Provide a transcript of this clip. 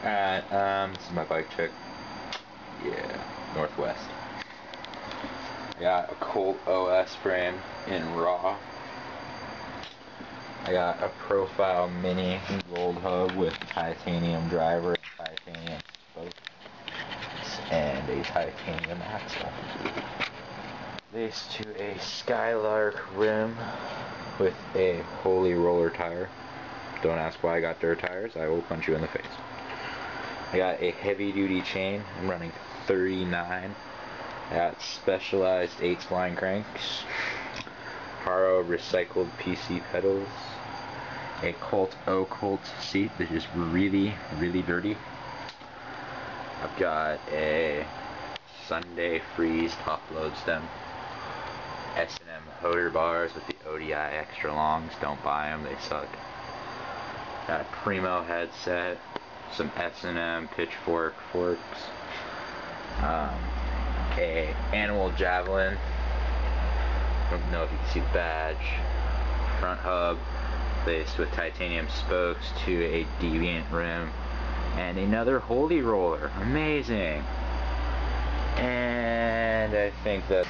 Alright, this is my bike check. Yeah, Northwest. I got a Colt OS frame in raw. I got a Profile Mini gold hub with titanium driver, titanium spokes, and a titanium axle. Laced to a Skylark rim with a Holy Roller tire. Don't ask why I got dirt tires, I will punch you in the face. I got a heavy duty chain, I'm running 39. I got Specialized 8-spline cranks, Haro recycled PC pedals, a Colt O-Colt seat that is really dirty. I've got a Sunday Freeze top load stem, S&M Hoder bars with the ODI extra longs, don't buy them, they suck. Got a Primo headset, some S&M Pitchfork forks, a Animal Javelin, don't know if you can see the badge, front hub laced with titanium spokes to a Deviant rim, and another Holy Roller, amazing. And I think that